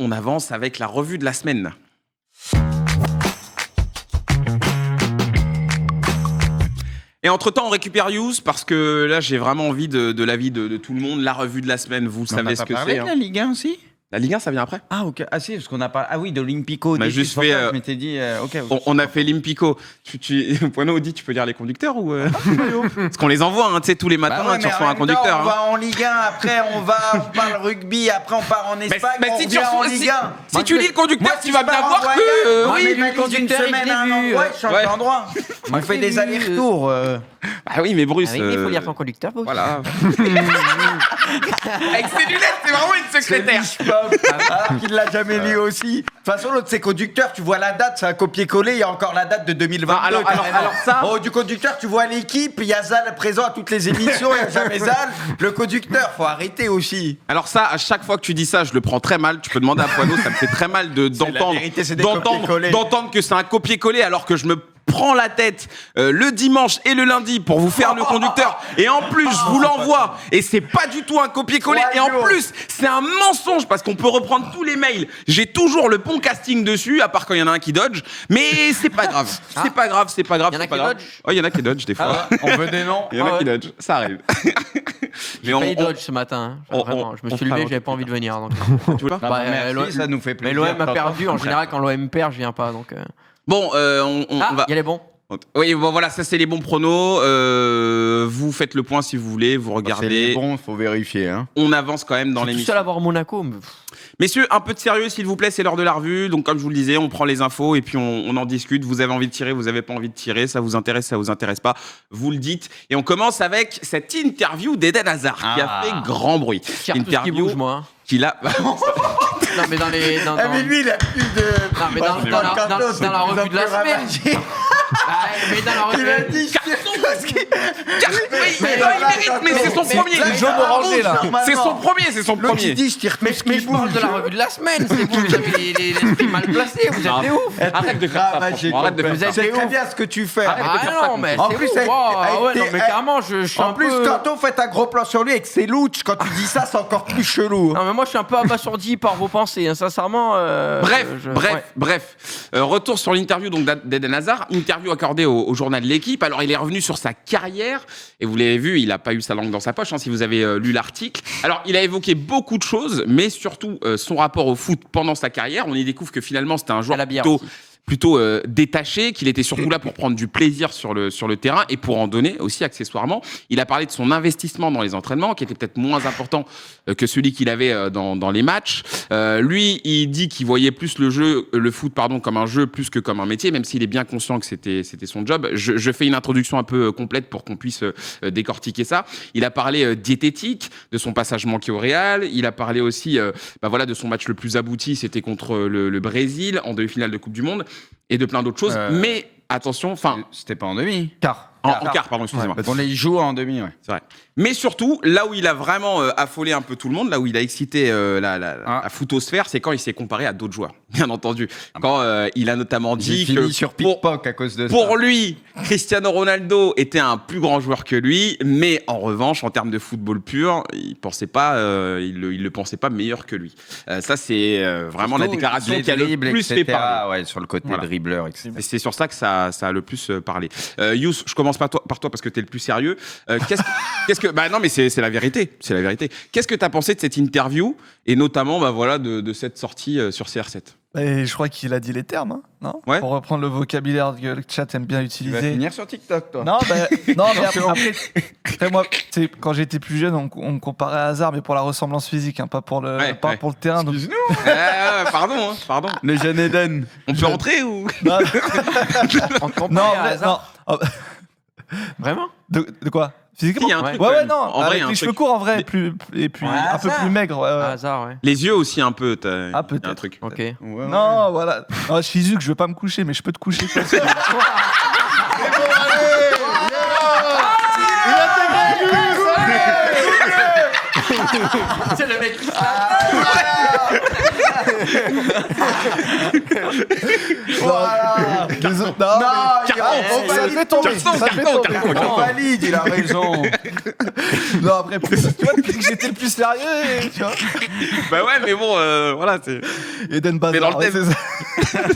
on avance avec la revue de la semaine. Et entre-temps, on récupère Youss parce que là, j'ai vraiment envie de l'avis de tout le monde. La revue de la semaine, vous savez ce que c'est. La Ligue 1 aussi. La Ligue 1, ça vient après. Ah, ok. Ah, si, parce qu'on a parlé. Ah, oui, de l'Olympico. On a juste fait. Je m'étais dit. Ok. On a fait l'Olympico. Poineau dit, tu peux lire les conducteurs ou parce qu'on les envoie, tu sais, tous les matins, tu reçois un conducteur. On va en Ligue 1, après on parle rugby, après on part en Espagne. Mais si tu en Ligue 1. Si tu lis le conducteur, tu vas bien voir que. Oui, le conducteur, il change d'endroit. On fait des allers-retours. Ah oui, mais Bruce. Ah oui, il faut lire ton conducteur. Voilà. Avec ses lunettes, c'est vraiment une secrétaire. Alors qu'il l'a jamais lu aussi. De toute façon, l'autre, c'est conducteur, tu vois la date, c'est un copier-coller, il y a encore la date de 2022. Alors ça. Oh, du conducteur, tu vois l'équipe, il y a Zal présent à toutes les émissions, il n'y a jamais Zal. Le conducteur, faut arrêter aussi. Alors ça, à chaque fois que tu dis ça, je le prends très mal. Tu peux demander à Poineau, ça me fait très mal d'entendre que c'est un copier-coller alors que je me prends la tête le dimanche et le lundi pour vous faire le conducteur et en plus je vous l'envoie et c'est pas du tout un copier-coller et en plus c'est un mensonge parce qu'on peut reprendre tous les mails, j'ai toujours le bon casting dessus à part quand il y en a un qui dodge, mais c'est pas grave, c'est pas grave. Il y en a qui dodge. Oh, il y en a qui dodge des fois. On veut des noms. Il y en a qui dodge, ça arrive. J'ai failli dodge ce matin. Vraiment, je me suis levé, j'avais pas envie de venir. Donc... Tu veux pas merci, ça nous fait plaisir. Mais l'OM a perdu. En général, quand l'OM perd, je viens pas. Donc. Bon, on va. Il y a les bons. Oui, bon voilà, ça c'est les bons pronos. Vous faites le point si vous voulez, vous regardez. C'est les bons, faut vérifier. Hein. On avance quand même dans l'émission. Je suis seul à voir Monaco. Messieurs, un peu de sérieux s'il vous plaît, c'est l'heure de la revue. Donc comme je vous le disais, on prend les infos et puis on en discute. Vous avez envie de tirer, vous avez pas envie de tirer, ça vous intéresse pas, vous le dites. Et on commence avec cette interview d'Eden Hazard qui a fait grand bruit. Interview qui bouge, moi. Qu'il a. Non mais dans les. mais lui il a plus de. Non mais dans la revue de la semaine. Mais dans la revue. Il a dit. Mais c'est son premier. Le jaune orangé là. C'est son premier. L'autre il dit je tire. Mais je parle de la revue de la semaine. C'est vous, vous avez l'esprit mal placé. Vous êtes des ouf. Arrête de faire ça. Arrête de faire ça. C'est très bien ce que tu fais. Ah non mais c'est ouf. Ouais non mais carrément je suis en plus quand on fait un gros plan sur lui avec ses louches, quand tu dis ça c'est encore plus chelou. Non mais moi je suis un peu abasourdi par vos pensées. Sincèrement. Bref. Retour sur l'interview donc d'Eden Hazard. Interview accordée au journal de l'équipe. Alors il est revenu sur sa carrière et vous l'avez vu, il n'a pas eu sa langue dans sa poche si vous avez lu l'article. Alors il a évoqué beaucoup de choses, mais surtout son rapport au foot pendant sa carrière. On y découvre que finalement c'était un joueur plutôt détaché, qu'il était surtout là pour prendre du plaisir sur le terrain et pour en donner aussi accessoirement. Il a parlé de son investissement dans les entraînements qui était peut-être moins important que celui qu'il avait dans les matchs. Lui, il dit qu'il voyait plus le foot comme un jeu plus que comme un métier, même s'il est bien conscient que c'était son job. Je fais une introduction un peu complète pour qu'on puisse décortiquer ça. Il a parlé diététique, de son passage manqué au Real. Il a parlé aussi de son match le plus abouti, c'était contre le Brésil en demi-finale de Coupe du Monde. Et de plein d'autres choses, mais attention, c'était pas en demi. En quart, pardon, excusez-moi. On les joue en demi, ouais. C'est vrai. Mais surtout, là où il a vraiment affolé un peu tout le monde, là où il a excité la footosphère, c'est quand il s'est comparé à d'autres joueurs, bien entendu. Quand il a notamment dit que sur Pickpock à cause de ça. Pour lui, Cristiano Ronaldo était un plus grand joueur que lui, mais en revanche, en termes de football pur, il le pensait pas meilleur que lui. Ça, c'est vraiment la déclaration qui a le plus fait parler. Ouais, sur le côté dribbleur, etc. Et c'est sur ça que ça a le plus parlé. Youss, je commence par toi parce que t'es le plus sérieux. Non, mais c'est la vérité. C'est la vérité. Qu'est-ce que t'as pensé de cette interview et notamment, de cette sortie sur CR7? Et je crois qu'il a dit les termes, hein, non? Ouais. Pour reprendre le vocabulaire que le chat aime bien utiliser. Tu vas finir sur TikTok, toi. Non, mais après moi, quand j'étais plus jeune, on me comparait à Hazard, mais pour la ressemblance physique, hein, pas pour le terrain. Donc... Excuse-nous. Pardon. Le jeune Eden. On peut rentrer ou? Non, Vraiment? De quoi? Physiquement? Il y a un truc, non. En vrai, avec les cheveux courts, en vrai, et puis un peu plus maigre. Hasard, ouais. Les yeux aussi un peu. Peut-être. Il y a un truc. Ok. Non, voilà. Non, je suis Zuc, je veux pas me coucher, mais je peux te coucher. Toi aussi. C'est le mec. Voilà. Ça le fait tomber. Ça le fait tomber. On valide, il a raison. Non, après, tu vois, depuis que j'étais le plus sérieux, tu vois. Bah ouais, mais bon, voilà, c'est. Eden Mais dans Bazar, le ouais, thème. c'est ça.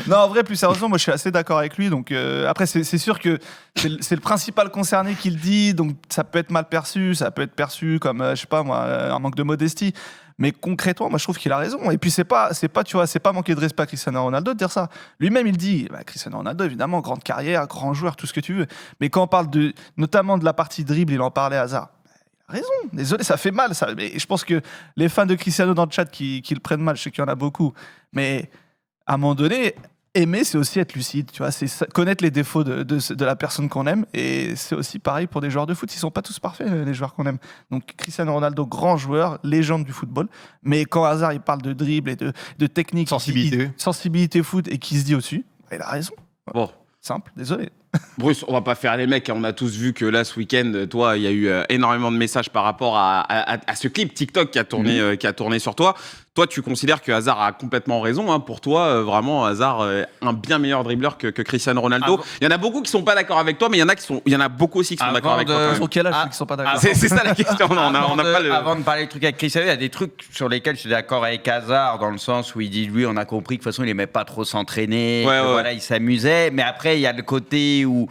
Non, en vrai, plus sérieusement, moi je suis assez d'accord avec lui. Donc après, c'est sûr que c'est le principal concerné qui le dit. Donc ça peut être mal perçu, ça peut être perçu comme, je sais pas moi, un manque de modestie. Mais concrètement, moi je trouve qu'il a raison. Et puis c'est pas, tu vois, c'est pas manquer de respect à Cristiano Ronaldo de dire ça. Lui-même il dit, Cristiano Ronaldo évidemment, grande carrière, grand joueur, tout ce que tu veux. Mais quand on parle notamment de la partie dribble, il en parlait à Hazard. Raison, désolé, ça fait mal. Mais je pense que les fans de Cristiano dans le chat qui le prennent mal, je sais qu'il y en a beaucoup. Mais à un moment donné, aimer, c'est aussi être lucide. Tu vois, c'est connaître les défauts de la personne qu'on aime. Et c'est aussi pareil pour des joueurs de foot. Ils sont pas tous parfaits, les joueurs qu'on aime. Donc Cristiano Ronaldo, grand joueur, légende du football. Mais quand Hazard, il parle de dribble et de technique, sensibilité foot et qui se dit au-dessus, il a raison. Bon. Simple, désolé. Bruce, on va pas faire les mecs, hein. On a tous vu que là, ce week-end, toi, il y a eu énormément de messages par rapport à ce clip TikTok qui a tourné sur toi. Toi, tu considères que Hazard a complètement raison. Hein. Pour toi, vraiment, Hazard est un bien meilleur dribbleur que Cristiano Ronaldo. Il y en a beaucoup qui sont pas d'accord avec toi, mais il y en a beaucoup aussi qui sont d'accord avec toi. Sur quel âge ceux qui sont pas d'accord? C'est ça la question. On n'a pas le... Avant de parler de trucs avec Cristiano, il y a des trucs sur lesquels je suis d'accord avec Hazard, dans le sens où il dit, lui, on a compris que de toute façon, il aimait pas trop s'entraîner, voilà, il s'amusait. Mais après, il y a le côté où...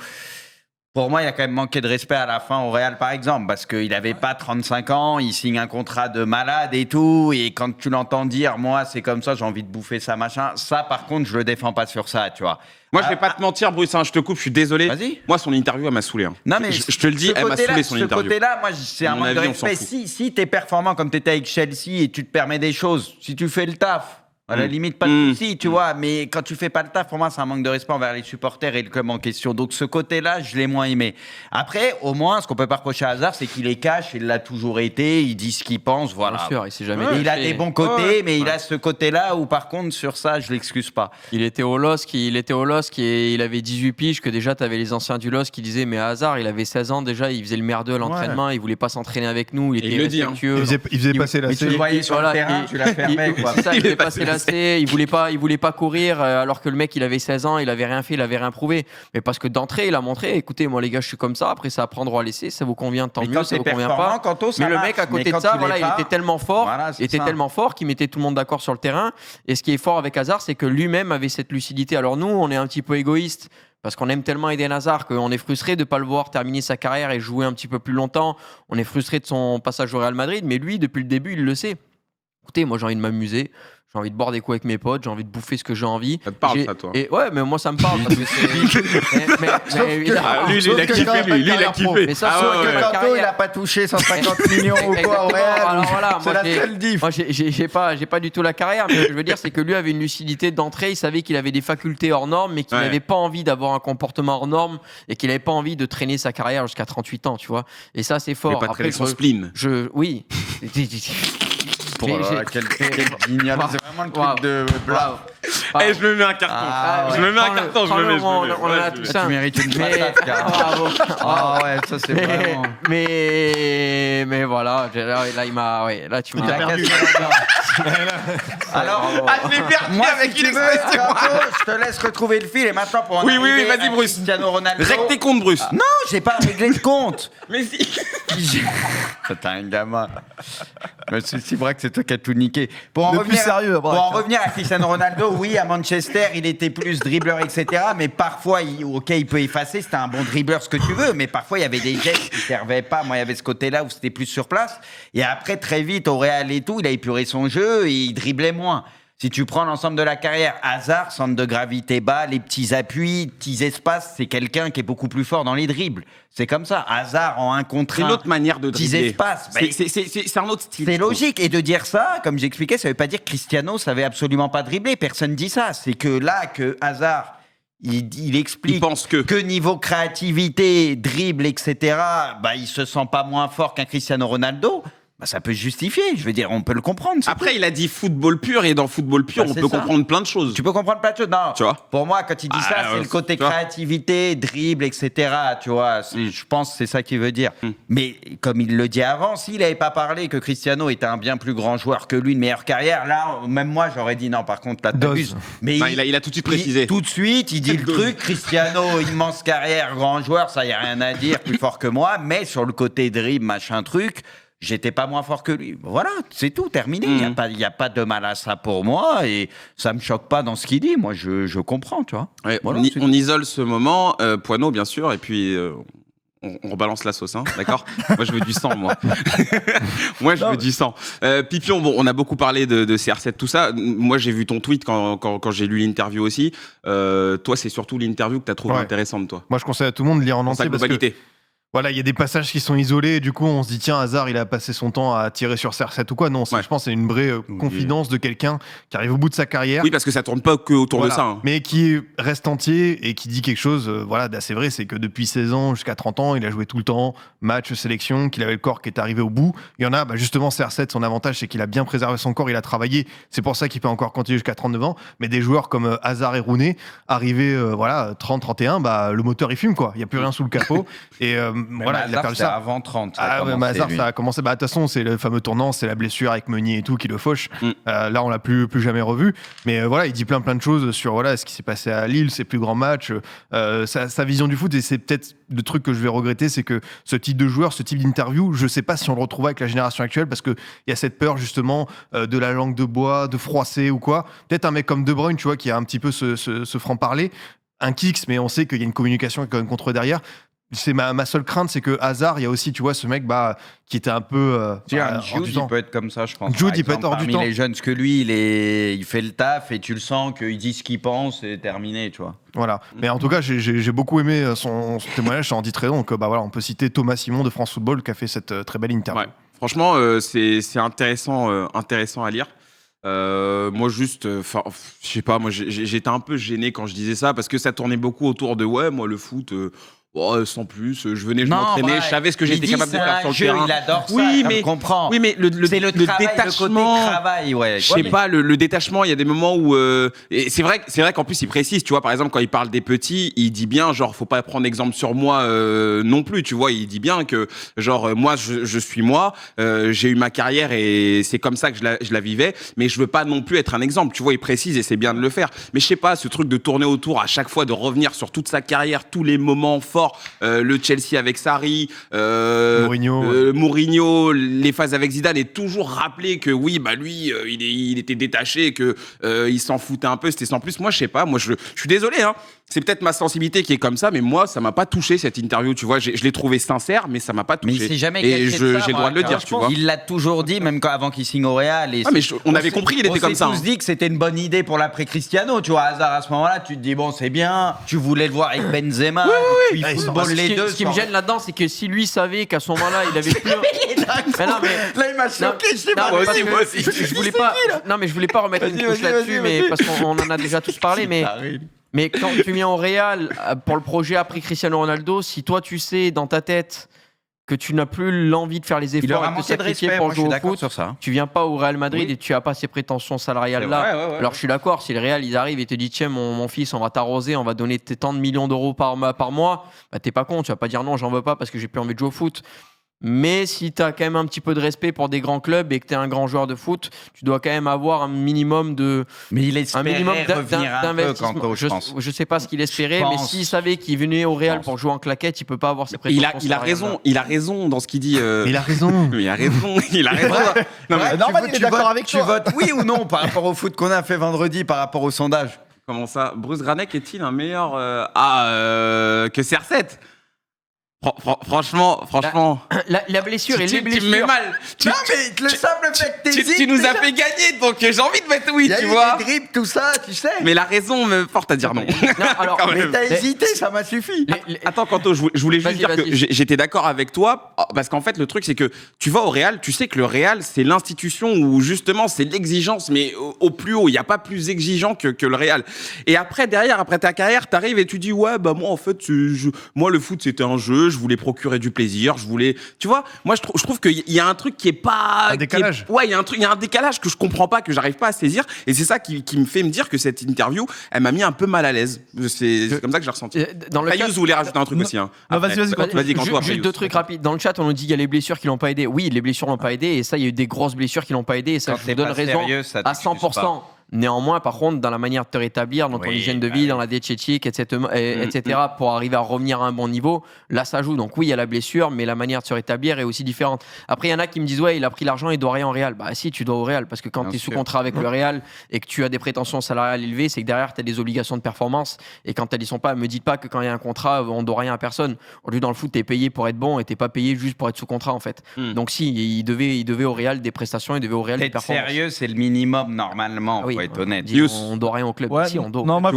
Pour moi, il a quand même manqué de respect à la fin au Real, par exemple, parce qu'il n'avait pas 35 ans, il signe un contrat de malade et tout, et quand tu l'entends dire, moi, c'est comme ça, j'ai envie de bouffer ça, machin, ça, par contre, je le défends pas sur ça, tu vois. Moi, je vais pas te mentir, Bruce, hein, je te coupe, je suis désolé. Vas-y. Moi, son interview, elle m'a saoulé. Hein. Non, mais je te le dis, elle m'a saoulé, son interview. Ce côté-là, moi, c'est un manque de respect. Si t'es performant comme t'étais avec Chelsea et tu te permets des choses, si tu fais le taf, à la limite, pas de souci, tu vois. Mais quand tu fais pas le taf, pour moi, c'est un manque de respect envers les supporters et le club en question. Donc, ce côté-là, je l'ai moins aimé. Après, au moins, ce qu'on peut pas reprocher à Hazard, c'est qu'il est cash, il l'a toujours été, il dit ce qu'il pense, voilà. Bien sûr, il s'est jamais Il a des bons côtés, mais il a ce côté-là où, par contre, sur ça, je l'excuse pas. Il était au LOSC, et il avait 18 piges, que déjà, tu avais les anciens du LOSC qui disaient, mais Hazard, il avait 16 ans déjà, il faisait le merdeux à l'entraînement, il voulait pas s'entraîner avec nous, il était irrespectueux. Il faisait passer la Mais tu le voyais sur le terrain, tu la fermais, quoi. C'est ça, il faisait passer la il voulait pas courir alors que le mec il avait 16 ans, il avait rien fait, il avait rien prouvé. Mais parce que d'entrée il a montré, écoutez moi les gars je suis comme ça, après ça à prendre ou à laisser, ça vous convient tant mieux, ça vous convient pas. Mais le mec à côté de ça, voilà, il était tellement fort, tellement fort qu'il mettait tout le monde d'accord sur le terrain. Et ce qui est fort avec Hazard, c'est que lui-même avait cette lucidité. Alors nous on est un petit peu égoïste. Parce qu'on aime tellement Eden Hazard qu'on est frustré de ne pas le voir terminer sa carrière et jouer un petit peu plus longtemps. On est frustré de son passage au Real Madrid, mais lui depuis le début il le sait. Écoutez moi j'ai envie de m'amuser. J'ai envie de boire des coups avec mes potes, j'ai envie de bouffer ce que j'ai envie. Ça te parle, ça, toi. Et ouais, mais moi, ça me parle. Parce que lui, il a kiffé, lui, il a kiffé. Mais ça, Kanto, il a pas touché 150 millions ou quoi au Real. Alors voilà, c'est la seule diff. Moi, j'ai pas du tout la carrière, mais ce que je veux dire, c'est que lui avait une lucidité d'entrée, il savait qu'il avait des facultés hors normes, mais qu'il n'avait pas envie d'avoir un comportement hors norme et qu'il n'avait pas envie de traîner sa carrière jusqu'à 38 ans, tu vois. Et ça, c'est fort. Il n'a pas traîné son spleen. Oui. Quel guignol, c'est vraiment le truc de blanc. Et je me mets un carton. Je me mets un carton, je me mets. On a tout ça. Tu mérites une patate, bravo. Ah ouais, ça c'est vraiment. Mais voilà, là il m'a. Ouais, là tu m'as perdu. Alors, je l'ai perdu avec une expression. Je te laisse retrouver le fil et maintenant pour en Oui, arriver vas-y, à Bruce. Cristiano Ronaldo. Règle tes comptes, Bruce. Non, j'ai pas réglé de compte. Mais si. T'es un gamin. C'est vrai que c'est toi qui as tout niqué. Pour en revenir à Cristiano Ronaldo, oui, à Manchester, il était plus dribbleur, etc. Mais parfois, il peut effacer, c'était un bon dribbleur, ce que tu veux, mais parfois, il y avait des gestes qui ne servaient pas. Moi, il y avait ce côté-là où c'était plus sur place. Et après, très vite, au Real et tout, il a épuré son jeu et il driblait moins. Si tu prends l'ensemble de la carrière, Hazard, centre de gravité bas, les petits appuis, petits espaces, c'est quelqu'un qui est beaucoup plus fort dans les dribbles. C'est comme ça. Hazard en 1 contre 1. C'est une autre manière de dribbler. Petits espaces. C'est un autre style. C'est logique. Et de dire ça, comme j'expliquais, ça ne veut pas dire que Cristiano savait absolument pas dribbler. Personne ne dit ça. C'est que là, que Hazard, il explique il pense que niveau créativité, dribble, etc., il se sent pas moins fort qu'un Cristiano Ronaldo. ça peut se justifier. Je veux dire, on peut le comprendre. Après, il a dit football pur, et dans football pur, on peut comprendre plein de choses. Tu peux comprendre plein de choses. Non, tu vois, pour moi, quand il dit ça, c'est le côté créativité, dribble, etc. Tu vois, je pense que c'est ça qu'il veut dire. Mais comme il le dit avant, s'il n'avait pas parlé que Cristiano était un bien plus grand joueur que lui, une meilleure carrière, là, même moi, j'aurais dit non, par contre, là, t'abuses. Mais il a tout de suite précisé. Tout de suite, il dit le truc, Cristiano, immense carrière, grand joueur, ça, il n'y a rien à dire, plus fort que moi, mais sur le côté dribble, machin truc, j'étais pas moins fort que lui. Voilà, c'est tout, terminé. Il n'y a pas de mal à ça pour moi, et ça me choque pas dans ce qu'il dit. Moi, je comprends, tu vois. Ouais, voilà, on isole ce moment, Poineau, bien sûr, et puis on rebalance la sauce, hein, d'accord. Moi, je veux du sang, moi. Moi, je veux du sang. Pipion, bon, on a beaucoup parlé de CR7, tout ça. Moi, j'ai vu ton tweet quand j'ai lu l'interview aussi. Toi, c'est surtout l'interview que tu as trouvé intéressante, toi. Moi, je conseille à tout le monde de lire en entier. Parce que voilà, il y a des passages qui sont isolés, et du coup, on se dit, tiens, Hazard, il a passé son temps à tirer sur CR7 ou quoi. Non, je pense que c'est une vraie confidence de quelqu'un qui arrive au bout de sa carrière. Oui, parce que ça tourne pas que autour de ça. Hein. Mais qui reste entier et qui dit quelque chose d'assez vrai, c'est que depuis 16 ans jusqu'à 30 ans, il a joué tout le temps, match, sélection, qu'il avait le corps qui est arrivé au bout. Il y en a, justement, CR7, son avantage, c'est qu'il a bien préservé son corps, il a travaillé, c'est pour ça qu'il peut encore continuer jusqu'à 39 ans. Mais des joueurs comme Hazard et Rooney, arrivés 30, 31, le moteur il fume, quoi. Il n'y a plus rien sous le capot. Et voilà, il a perdu ça avant 30. Hazard, ça a commencé. De toute façon, c'est le fameux tournant, c'est la blessure avec Meunier et tout qui le fauche. Là, on l'a plus jamais revu. Mais voilà, il dit plein de choses sur ce qui s'est passé à Lille, ses plus grands matchs, sa vision du foot. Et c'est peut-être le truc que je vais regretter, c'est que ce type de joueur, ce type d'interview, je sais pas si on le retrouve avec la génération actuelle, parce que il y a cette peur justement de la langue de bois, de froisser ou quoi. Peut-être un mec comme De Bruyne, tu vois, qui a un petit peu ce franc-parler, un Kicks, mais on sait qu'il y a une communication quand même contre derrière. C'est ma seule crainte, c'est que Hazard, il y a aussi, tu vois, ce mec qui était un peu Jude, il peut être comme ça, je pense. Jude, il peut être hors du temps. Parmi les jeunes, que lui, il fait le taf et tu le sens qu'il dit ce qu'il pense et terminé, tu vois. Voilà. Mais en tout cas, j'ai beaucoup aimé son témoignage, ça en dit très long. Donc, on peut citer Thomas Simon de France Football qui a fait cette très belle interview. Ouais. Franchement, c'est intéressant à lire. Moi juste, je sais pas, moi j'étais un peu gêné quand je disais ça parce que ça tournait beaucoup autour de moi le foot. Sans plus, je venais, je m'entraînais, je savais ce que j'étais capable de faire sur le terrain. Il adore ça, je comprends. Oui, mais le détachement, le travail, je sais pas, le détachement, il y a des moments où et c'est vrai qu'en plus il précise, tu vois, par exemple quand il parle des petits, il dit bien genre faut pas prendre exemple sur moi non plus, tu vois, il dit bien que genre moi je suis moi, j'ai eu ma carrière et c'est comme ça que je la vivais, mais je veux pas non plus être un exemple, tu vois, il précise et c'est bien de le faire. Mais je sais pas, ce truc de tourner autour à chaque fois, de revenir sur toute sa carrière, tous les moments forts. Le Chelsea avec Sarri, Mourinho, les phases avec Zidane, et toujours rappeler que oui, lui, il était détaché, que il s'en foutait un peu, c'était sans plus. Moi, je sais pas, je suis désolé, hein. C'est peut-être ma sensibilité qui est comme ça, mais moi, ça m'a pas touché cette interview, tu vois. Je l'ai trouvé sincère, mais ça m'a pas touché. Mais c'est jamais et j'ai le droit de le dire, tu vois. Il l'a toujours dit, même avant qu'il signe au Real. Mais on avait compris qu'il était comme ça. On s'est tous dit que c'était une bonne idée pour l'après Cristiano, tu vois. Hazard à ce moment-là, tu te dis bon, c'est bien. Tu voulais le voir avec Benzema. Oui. Ce qui me gêne là-dedans, c'est que si lui savait qu'à ce moment-là, il avait plus. Là, il m'a choqué. Je sais pas. Moi aussi. Je voulais pas. Non, mais je voulais pas remettre une couche là-dessus, mais parce qu'on en a déjà tous parlé, mais quand tu viens au Real pour le projet après Cristiano Ronaldo, si toi tu sais dans ta tête que tu n'as plus l'envie de faire les efforts et de te sacrifier pour jouer au foot, sur ça. Tu viens pas au Real Madrid et tu as pas ces prétentions salariales là. Ouais. Alors je suis d'accord, si le Real ils arrivent et te disent tiens mon fils, on va t'arroser, on va donner tant de millions d'euros par mois, t'es pas con, tu vas pas dire non, j'en veux pas parce que j'ai plus envie de jouer au foot. Mais si tu as quand même un petit peu de respect pour des grands clubs et que tu es un grand joueur de foot, tu dois quand même avoir un minimum de. Mais il espérait revenir un peu, Kanto, je pense. Je sais pas ce qu'il espérait, mais s'il savait qu'il venait au Real pour jouer en claquette, il peut pas avoir ses prétentions. Il a raison dans ce qu'il dit. Mais il a raison. Il a raison. Normal, il est d'accord avec toi. Tu votes oui ou non par rapport au foot qu'on a fait vendredi, par rapport au sondage? Comment ça? Bruce Granek est-il un meilleur que CR7? Franchement. La blessure et les blessures. Tu me mets mal. Non, mais le simple fait que t'hésites. Tu nous as fait gagner, donc j'ai envie de mettre oui, tu vois. Il y a eu des dribbles, tout ça, tu sais. Mais la raison me porte à dire non. Mais t'as hésité, ça m'a suffi. Attends, Kanto, je voulais juste dire que j'étais d'accord avec toi, parce qu'en fait, le truc, c'est que tu vas au Real, tu sais que le Real, c'est l'institution où justement, c'est l'exigence, mais au plus haut. Il n'y a pas plus exigeant que le Real. Et après, derrière, après ta carrière, t'arrives et tu dis, ouais, moi, en fait, moi, le foot, c'était un jeu. je voulais procurer du plaisir, tu vois, moi je trouve qu'il y a un truc qui est pas... Un décalage. Il y a un décalage que je comprends pas, que j'arrive pas à saisir, et c'est ça qui me fait me dire que cette interview, elle m'a mis un peu mal à l'aise. C'est comme ça que j'ai ressenti. Fayous voulait rajouter un truc aussi. Hein. Vas-y, Kanto. Juste deux trucs rapides. Dans le chat, on nous dit qu'il y a les blessures qui l'ont pas aidé. Oui, les blessures l'ont pas aidé, et ça, il y a eu des grosses blessures qui l'ont pas aidé, et ça, je vous donne raison à 100%. Néanmoins, par contre, dans la manière de te rétablir, dans ton hygiène de vie, dans la diététique, etc., pour arriver à revenir à un bon niveau, là, ça joue. Donc oui, il y a la blessure, mais la manière de se rétablir est aussi différente. Après, il y en a qui me disent, ouais, il a pris l'argent, il doit rien au Real. Bah si, tu dois au Real, parce que quand tu es sous contrat avec le Real et que tu as des prétentions salariales élevées, c'est que derrière, tu as des obligations de performance. Et quand elles y sont pas, me dites pas que quand il y a un contrat, on doit rien à personne. Au lieu, dans le foot, tu es payé pour être bon et tu n'es pas payé juste pour être sous contrat, en fait. Donc si, il devait au Real des prestations, il devait au Real des performances. Sérieux, c'est le minimum, normalement, faut être honnête. On doit rien au club. Ouais, si, on doit. Non, moi,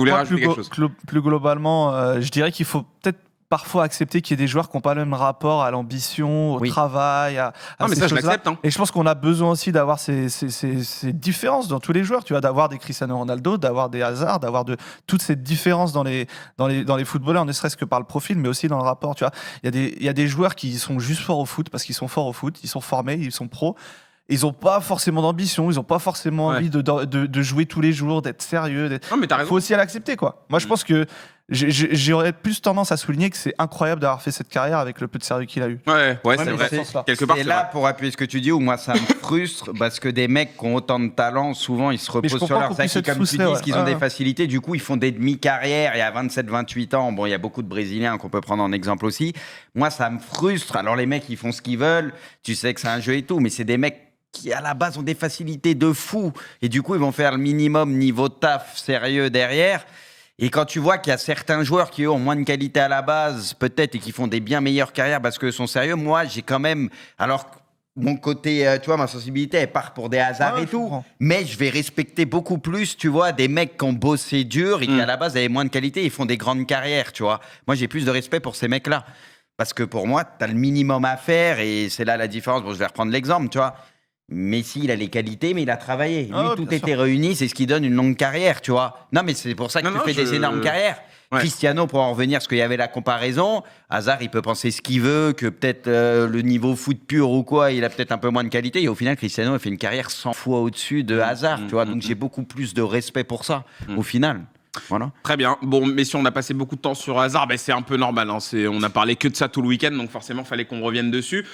plus globalement, je dirais qu'il faut peut-être parfois accepter qu'il y ait des joueurs qui n'ont pas le même rapport à l'ambition, au travail, à mais ces ça, je choses-là. l'accepte. Hein. Et je pense qu'on a besoin aussi d'avoir ces différences dans tous les joueurs. Tu vois, d'avoir des Cristiano Ronaldo, d'avoir des Hazard, d'avoir toutes ces différences dans les footballeurs, ne serait-ce que par le profil, mais aussi dans le rapport. Tu vois, il y a des joueurs qui sont juste forts au foot parce qu'ils sont forts au foot, ils sont formés, ils sont pros. Ils n'ont pas forcément d'ambition, ils n'ont pas forcément envie de jouer tous les jours, d'être sérieux. Il faut aussi l'accepter, quoi. Moi, je pense que j'aurais plus tendance à souligner que c'est incroyable d'avoir fait cette carrière avec le peu de sérieux qu'il a eu. Ouais, c'est vrai. Quelque part, c'est là, pour appuyer ce que tu dis, où moi, ça me frustre, parce que des mecs qui ont autant de talent, souvent, ils se reposent sur leurs acquis, comme tu dis, qu'ils ont des facilités. Du coup, ils font des demi-carrières. Et à 27-28 ans, bon, il y a beaucoup de Brésiliens qu'on peut prendre en exemple aussi. Moi, ça me frustre. Alors, les mecs, ils font ce qu'ils veulent. Tu sais que c'est un jeu et tout, mais c'est des mecs qui à la base ont des facilités de fou et du coup ils vont faire le minimum niveau taf sérieux derrière. Et quand tu vois qu'il y a certains joueurs qui eux ont moins de qualité à la base peut-être et qui font des bien meilleures carrières parce qu'ils sont sérieux, moi j'ai quand même, alors mon côté, tu vois, ma sensibilité elle part pour des hasards et tout, mais je vais respecter beaucoup plus, tu vois, des mecs qui ont bossé dur et qui à la base avaient moins de qualité, ils font des grandes carrières, tu vois. Moi j'ai plus de respect pour ces mecs-là parce que pour moi t'as le minimum à faire et c'est là la différence. Bon, je vais reprendre l'exemple, tu vois. Messi, il a les qualités, mais il a travaillé. Lui, tout était réuni, c'est ce qui donne une longue carrière, tu vois. Non, mais c'est pour ça que tu fais des énormes carrières. Ouais. Cristiano, pour en revenir, parce qu'il y avait la comparaison, Hazard, il peut penser ce qu'il veut, que peut-être le niveau foot pur ou quoi, il a peut-être un peu moins de qualité. Et au final, Cristiano a fait une carrière 100 fois au-dessus de Hazard, tu vois. Donc j'ai beaucoup plus de respect pour ça, au final. Voilà. Très bien. Bon, messieurs, on a passé beaucoup de temps sur Hazard. Ben, c'est un peu normal. Hein. On a parlé que de ça tout le week-end, donc forcément, il fallait qu'on revienne dessus.